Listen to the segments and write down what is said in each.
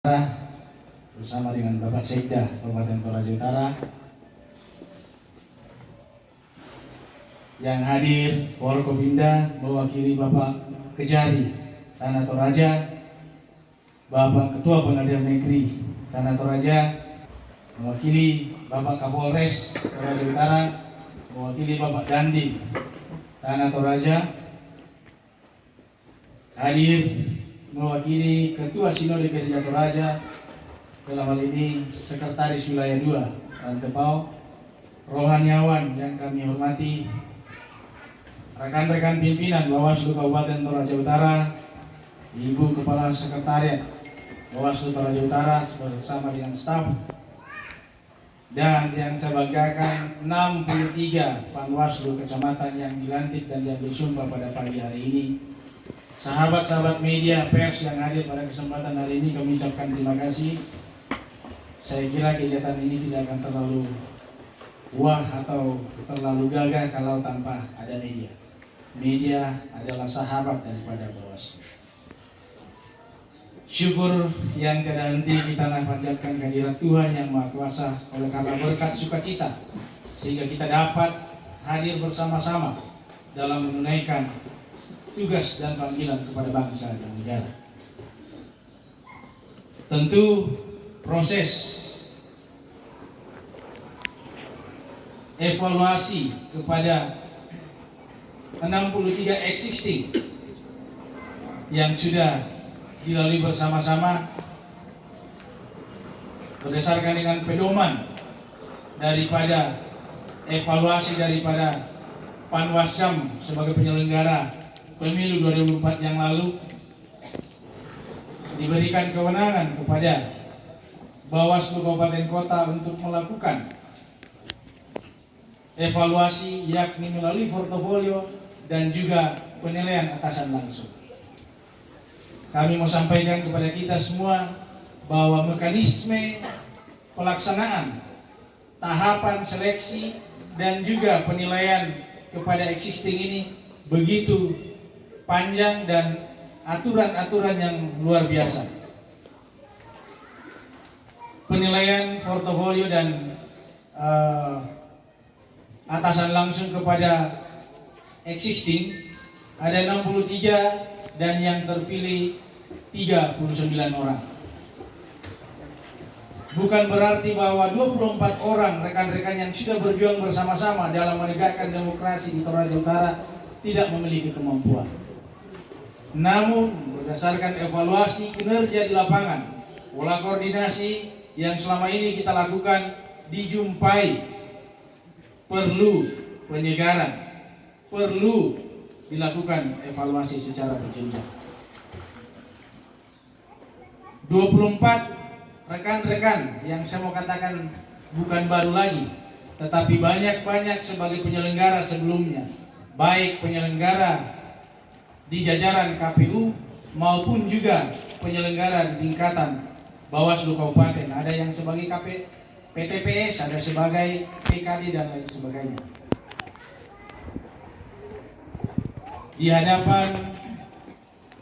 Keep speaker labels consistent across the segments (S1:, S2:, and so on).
S1: bersama dengan Bapak Sekda Kabupaten Toraja Utara, yang hadir Forkopimda mewakili Bapak Kejari Tanah Toraja, Bapak Ketua Pengadilan Negeri Tanah Toraja, mewakili Bapak Kapolres Toraja Utara, mewakili Bapak Dandim Tanah Toraja, hadir mewakili Ketua Sinode Gereja Toraja, dalam hal ini Sekretaris Wilayah 2 Rantepau, rohaniawan yang kami hormati, rekan-rekan pimpinan Bawaslu Kabupaten Toraja Utara, Ibu Kepala Sekretariat Bawaslu Toraja Utara bersama dengan staf, dan yang saya banggakan 63 Panwaslu kecamatan yang dilantik dan diambil sumpah pada pagi hari ini. Sahabat-sahabat media pers yang hadir pada kesempatan hari ini, kami ucapkan terima kasih. Saya kira kegiatan ini tidak akan terlalu wah atau terlalu gagah kalau tanpa ada media. Media adalah sahabat daripada Bawaslu. Syukur yang tiada henti kita panjatkan kehadirat Tuhan Yang Maha Kuasa, oleh karena berkat sukacita sehingga kita dapat hadir bersama-sama dalam menunaikan tugas dan panggilan kepada bangsa dan negara. Tentu proses evaluasi kepada 63 existing yang sudah dilalui bersama-sama berdasarkan dengan pedoman daripada evaluasi daripada Panwascam sebagai penyelenggara Pemilu 2004 yang lalu, diberikan kewenangan kepada Bawaslu Kabupaten Kota untuk melakukan evaluasi, yakni melalui portofolio dan juga penilaian atasan langsung. Kami mau sampaikan kepada kita semua bahwa mekanisme pelaksanaan, tahapan seleksi dan juga penilaian kepada existing ini begitu panjang dan aturan-aturan yang luar biasa. Penilaian portofolio dan atasan langsung kepada existing ada 63 dan yang terpilih 39 orang. Bukan berarti bahwa 24 orang rekan-rekan yang sudah berjuang bersama-sama dalam menegakkan demokrasi di Toraja Utara tidak memiliki kemampuan. Namun berdasarkan evaluasi kinerja di lapangan, pola koordinasi yang selama ini kita lakukan, dijumpai perlu penyegaran, perlu dilakukan evaluasi secara berjenjang. 24 rekan-rekan yang saya mau katakan bukan baru lagi, tetapi banyak-banyak sebagai penyelenggara sebelumnya, baik penyelenggara di jajaran KPU maupun juga penyelenggara di tingkatan Bawaslu Kabupaten. Ada yang sebagai PTPS, ada sebagai PKD dan lain sebagainya. Di hadapan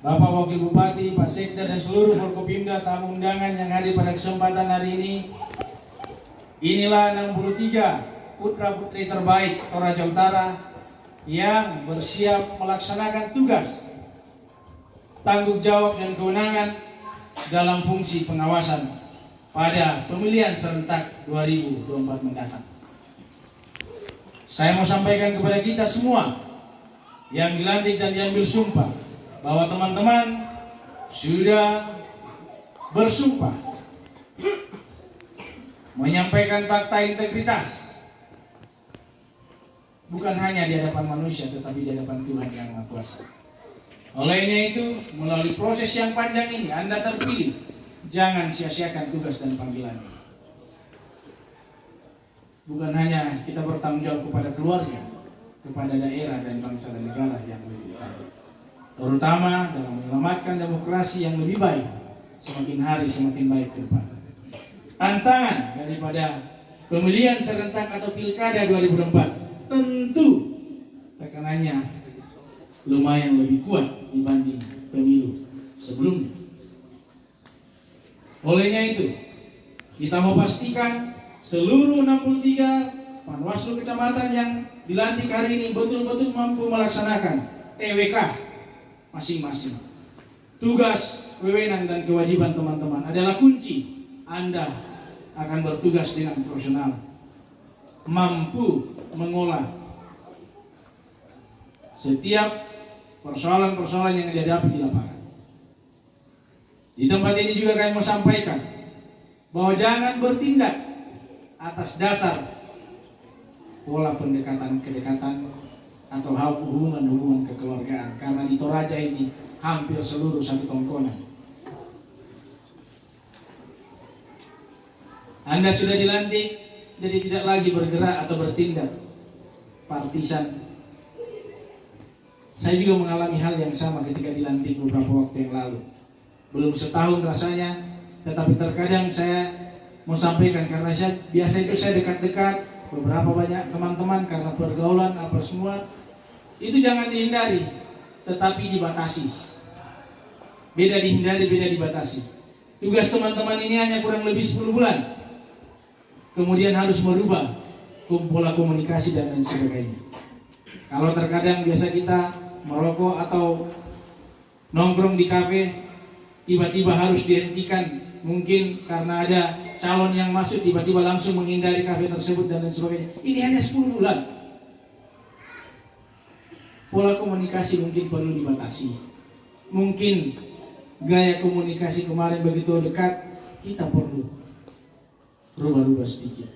S1: Bapak Wakil Bupati, Pak Sekda dan seluruh Forkopimda, tamu undangan yang hadir pada kesempatan hari ini, inilah 63 putra-putri terbaik Toraja Utara yang bersiap melaksanakan tugas, tanggung jawab dan kewenangan dalam fungsi pengawasan pada pemilihan serentak 2024 mendatang. Saya mau sampaikan kepada kita semua yang dilantik dan diambil sumpah bahwa teman-teman sudah bersumpah menyampaikan fakta integritas, bukan hanya di hadapan manusia tetapi di hadapan Tuhan Yang Maha Kuasa. Olehnya itu, melalui proses yang panjang ini Anda terpilih. Jangan sia-siakan tugas dan panggilan. Bukan hanya kita bertanggung jawab kepada keluarga, kepada daerah dan bangsa dan negara yang lebih utama, terutama dalam menyelamatkan demokrasi yang lebih baik, semakin hari semakin baik ke depan. Tantangan daripada pemilihan serentak atau pilkada 2024 tentu tekanannya lumayan lebih kuat dibanding pemilu sebelumnya. Olehnya itu, kita mau pastikan seluruh 63 Panwaslu kecamatan yang dilantik hari ini betul-betul mampu melaksanakan TWK masing-masing. Tugas, wewenang, dan kewajiban teman-teman adalah kunci Anda akan bertugas dengan profesional, mampu mengolah setiap persoalan-persoalan yang dihadapi di lapangan. Di tempat ini juga kami mau sampaikan bahwa jangan bertindak atas dasar pola pendekatan-kedekatan atau hubungan-hubungan kekeluargaan, karena di Toraja ini hampir seluruh satu tongkonan. Anda sudah dilantik, jadi tidak lagi bergerak atau bertindak partisan. Saya juga mengalami hal yang sama ketika dilantik beberapa waktu yang lalu. Belum setahun rasanya, tetapi terkadang saya mau sampaikan karena biasa itu saya dekat-dekat beberapa banyak teman-teman karena pergaulan apa semua. Itu jangan dihindari, tetapi dibatasi. Beda dihindari, beda dibatasi. Tugas teman-teman ini hanya kurang lebih 10 bulan. Kemudian harus merubah pola komunikasi dan lain sebagainya. Kalau terkadang biasa kita merokok atau nongkrong di kafe, tiba-tiba harus dihentikan, mungkin karena ada calon yang masuk, tiba-tiba langsung menghindari kafe tersebut dan lain sebagainya. Ini hanya 10 bulan. Pola komunikasi mungkin perlu dibatasi. Mungkin gaya komunikasi kemarin begitu dekat, kita perlu rubah-rubah sedikit.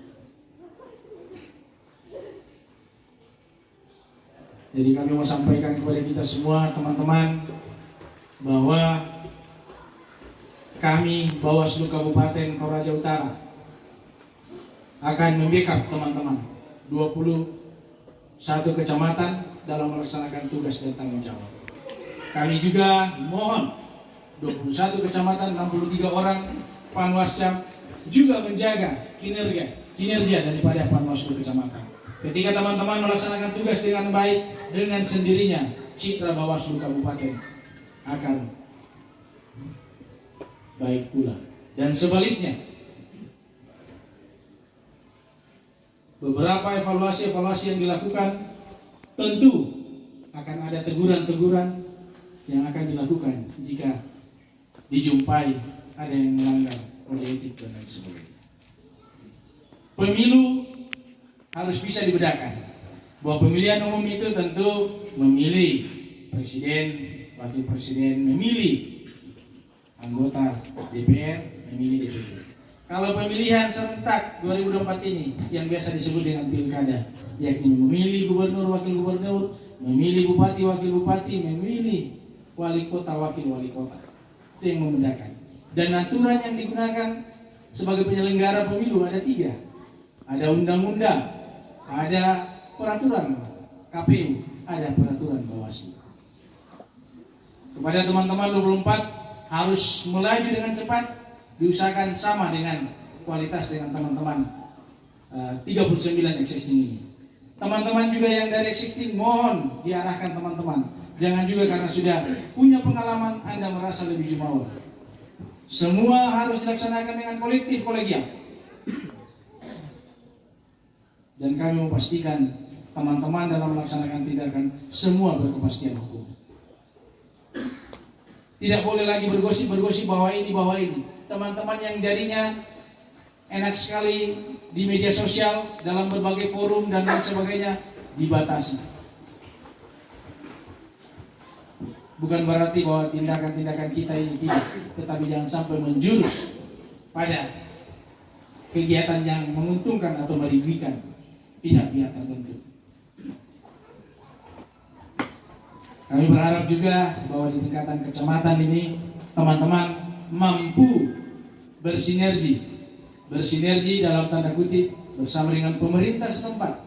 S1: Jadi kami mau sampaikan kepada kita semua teman-teman bahwa kami Bawaslu Kabupaten Toraja Utara akan membackup teman-teman 21 kecamatan dalam melaksanakan tugas dan tanggung jawab. Kami juga mohon 21 kecamatan 63 orang Panwascam juga menjaga kinerja daripada Panwaslu kecamatan. Ketika teman-teman melaksanakan tugas dengan baik, dengan sendirinya citra Bawaslu Kabupaten akan baik pula. Dan sebaliknya, beberapa evaluasi yang dilakukan tentu akan ada teguran-teguran yang akan dilakukan jika dijumpai ada yang melanggar kode etik dan lain sebagainya. Pemilu harus bisa dibedakan bahwa pemilihan umum itu tentu memilih presiden, wakil presiden, memilih anggota DPR, memilih DPD. Kalau pemilihan serentak 2024 ini yang biasa disebut dengan pilkada, yakni memilih gubernur, wakil gubernur, memilih bupati, wakil bupati, memilih wali kota, wakil wali kota. Itu yang membedakan. Dan aturan yang digunakan sebagai penyelenggara pemilu ada 3. Ada undang-undang, ada peraturan KPU, ada peraturan Bawaslu. Kepada teman-teman 24 harus melaju dengan cepat, diusahakan sama dengan kualitas dengan teman-teman 39 existing ini. Teman-teman juga yang dari existing mohon diarahkan teman-teman. Jangan juga karena sudah punya pengalaman Anda merasa lebih jumawa. Semua harus dilaksanakan dengan kolektif kolegial. Dan kami memastikan teman-teman dalam melaksanakan tindakan semua berkepastian hukum. Tidak boleh lagi bergosip bahwa ini. Teman-teman yang jadinya enak sekali di media sosial dalam berbagai forum dan lain sebagainya dibatasi. Bukan berarti bahwa tindakan-tindakan kita ini tidak, tetapi jangan sampai menjurus pada kegiatan yang menguntungkan atau merugikan pihak-pihak tertentu. Kami berharap juga bahwa di tingkatan kecamatan ini teman-teman mampu bersinergi dalam tanda kutip bersama dengan pemerintah setempat,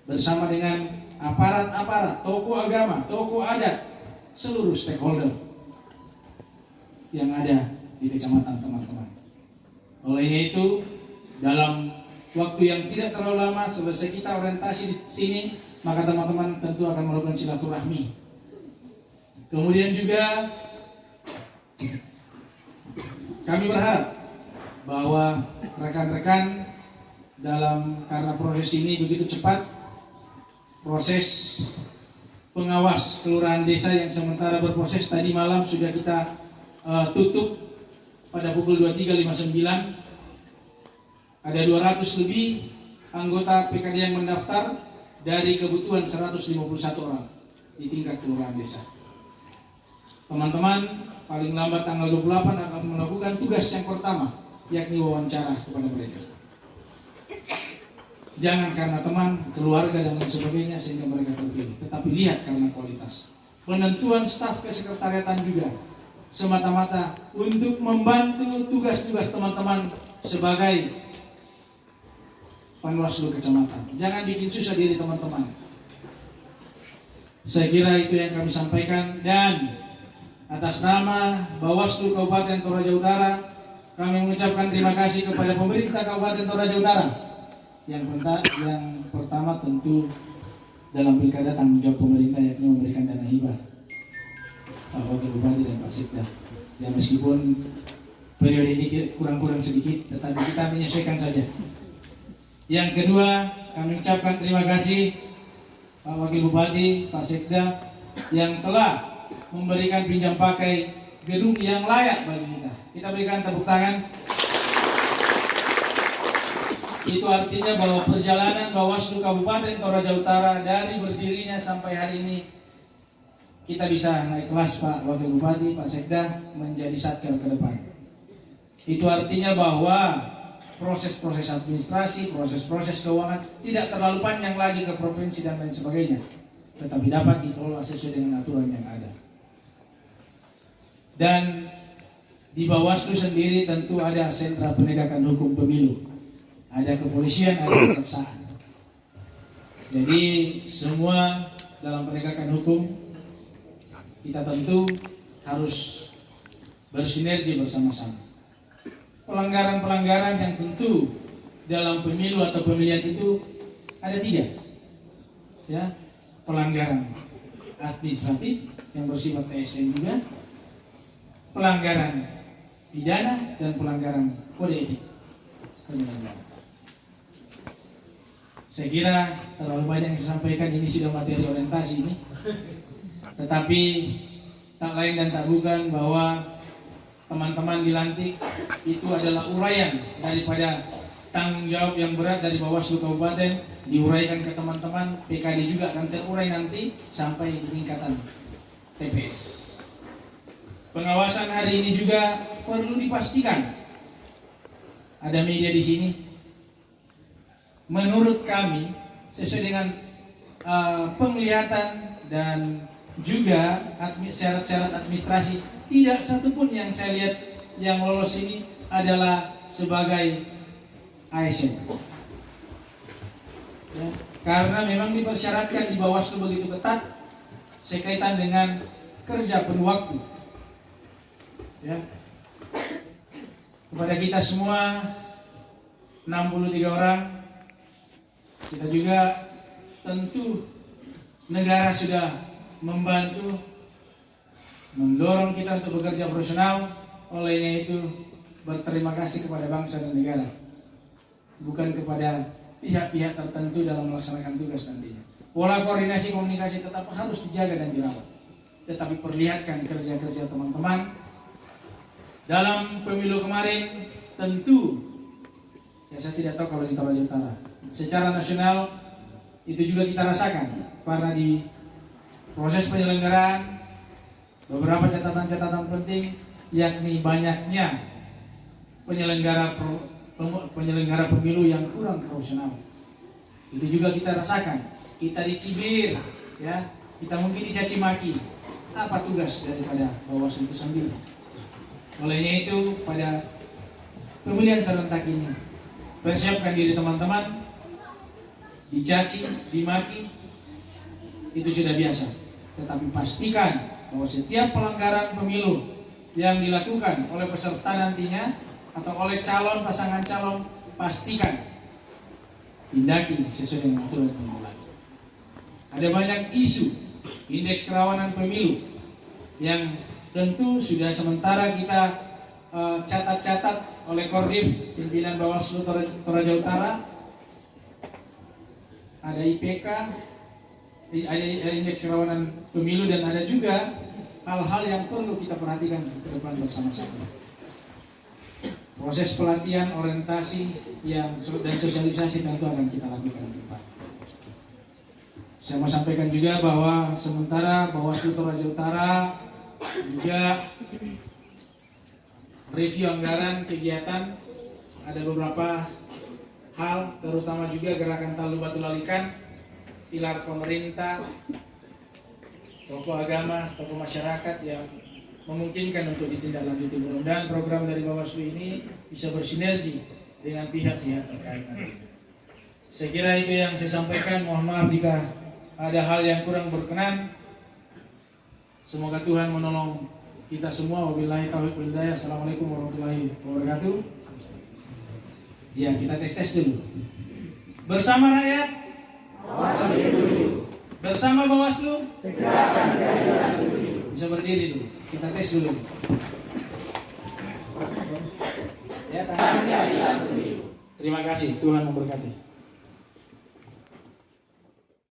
S1: bersama dengan aparat-aparat, tokoh agama, tokoh adat, seluruh stakeholder yang ada di kecamatan teman-teman. Olehnya itu, dalam waktu yang tidak terlalu lama selesai kita orientasi di sini, maka teman-teman tentu akan melakukan silaturahmi. Kemudian juga Kami berharap bahwa rekan-rekan karena proses ini begitu cepat, proses pengawas kelurahan desa yang sementara berproses tadi malam sudah kita tutup pada pukul 23.59. Ada 200 lebih anggota PKD yang mendaftar dari kebutuhan 151 orang di tingkat kelurahan desa. Teman-teman paling lambat tanggal 28 akan melakukan tugas yang pertama, yakni wawancara kepada mereka. Jangan karena teman, keluarga dan lain sebagainya sehingga mereka terpilih, tetapi lihat karena kualitas. Penentuan staf kesekretariatan juga semata-mata untuk membantu tugas-tugas teman-teman sebagai Panwaslu kecamatan. Jangan bikin susah diri teman-teman. Saya kira itu yang kami sampaikan, dan atas nama Bawaslu Kabupaten Toraja Utara, kami mengucapkan terima kasih kepada pemerintah Kabupaten Toraja Utara. Yang pertama tentu dalam pilkada tanggung jawab pemerintah, yakni memberikan dana hibah Pak Wakil Bupati dan Pak Sekda. Ya meskipun periode ini kurang-kurang sedikit, tetapi kita menyesuaikan saja. Yang kedua, kami ucapkan terima kasih Pak Wakil Bupati, Pak Sekda yang telah memberikan pinjam pakai gedung yang layak bagi kita. Kita berikan tepuk tangan. Itu artinya bahwa perjalanan Bawaslu Kabupaten Toraja Utara dari berdirinya sampai hari ini kita bisa naik kelas, Pak Wakil Bupati, Pak Sekda, menjadi satker ke depan. Itu artinya bahwa proses-proses administrasi, proses-proses keuangan tidak terlalu panjang lagi ke provinsi dan lain sebagainya, tetapi dapat dikelola sesuai dengan aturan yang ada. Dan di Bawaslu sendiri tentu ada sentra penegakan hukum pemilu, ada kepolisian, ada kejaksaan. Jadi semua dalam penegakan hukum kita tentu harus bersinergi bersama-sama. Pelanggaran-pelanggaran yang tentu dalam pemilu atau pemilihan itu ada 3, ya, pelanggaran administratif yang bersifat TSN juga, pelanggaran pidana, dan pelanggaran kode etik penyelenggara. Saya kira terlalu banyak yang saya sampaikan, ini sudah materi orientasi ini. Tetapi tak lain dan tak bukan bahwa teman-teman dilantik itu adalah uraian daripada tanggung jawab yang berat dari Bawaslu Kabupaten, diuraikan ke teman-teman. PKD juga akan terurai nanti sampai di tingkatan TPS. Pengawasan hari ini juga perlu dipastikan. Ada media di sini. Menurut kami, sesuai dengan penglihatan dan juga syarat-syarat administrasi, tidak satupun yang saya lihat yang lolos ini adalah sebagai ASN. Ya, karena memang dipersyaratkan di Bawaslu begitu ketat sekaitan dengan kerja penuh waktu. Ya. Kepada kita semua 63 orang, kita juga tentu negara sudah membantu mendorong kita untuk bekerja profesional. Olehnya itu berterima kasih kepada bangsa dan negara, bukan kepada pihak-pihak tertentu dalam melaksanakan tugas nantinya. Pola koordinasi komunikasi tetap harus dijaga dan dirawat, tetapi perlihatkan kerja-kerja teman-teman dalam pemilu kemarin. Tentu ya, saya tidak tahu kalau di Toraja Utara, secara nasional itu juga kita rasakan, karena di proses penyelenggaraan beberapa catatan-catatan penting, yakni banyaknya penyelenggara pemilu yang kurang profesional. Itu juga kita rasakan. Kita dicibir, ya, kita mungkin dicaci maki. Apa tugas daripada Bawaslu itu sendiri? Olehnya itu pada pemilihan serentak ini, persiapkan diri teman-teman, dicaci, dimaki, itu sudah biasa. Tetapi pastikan bahwa setiap pelanggaran pemilu yang dilakukan oleh peserta nantinya atau oleh calon, pasangan calon, pastikan tindaki sesuai dengan aturan pemilu. Ada banyak isu indeks kerawanan pemilu yang tentu sudah sementara kita catat-catat oleh Kordif pimpinan Bawaslu Toraja Utara. Ada IPK, ada indeks kerawanan pemilu, dan ada juga hal-hal yang perlu kita perhatikan ke depan bersama-sama. Proses pelatihan, orientasi dan sosialisasi tentu akan kita lakukan ke depan. Saya mau sampaikan juga bahwa sementara Bawaslu Toraja Utara juga review anggaran kegiatan, ada beberapa hal, terutama juga gerakan Talu Batu Lalikan, pilar pemerintah, tokoh agama, tokoh masyarakat yang memungkinkan untuk ditindaklanjuti. Mudah-mudahan program dari Bawaslu ini bisa bersinergi dengan pihak-pihak terkait nanti. Saya kira itu yang saya sampaikan. Mohon maaf jika ada hal yang kurang berkenan. Semoga Tuhan menolong kita semua. Wabillahi taufiq wal hidayah. Assalamualaikum warahmatullahi wabarakatuh. Ya, kita tes dulu. Bersama rakyat, bersama Bawaslu, bisa berdiri dulu. Kita tes dulu. Ya, terima kasih. Tuhan memberkati.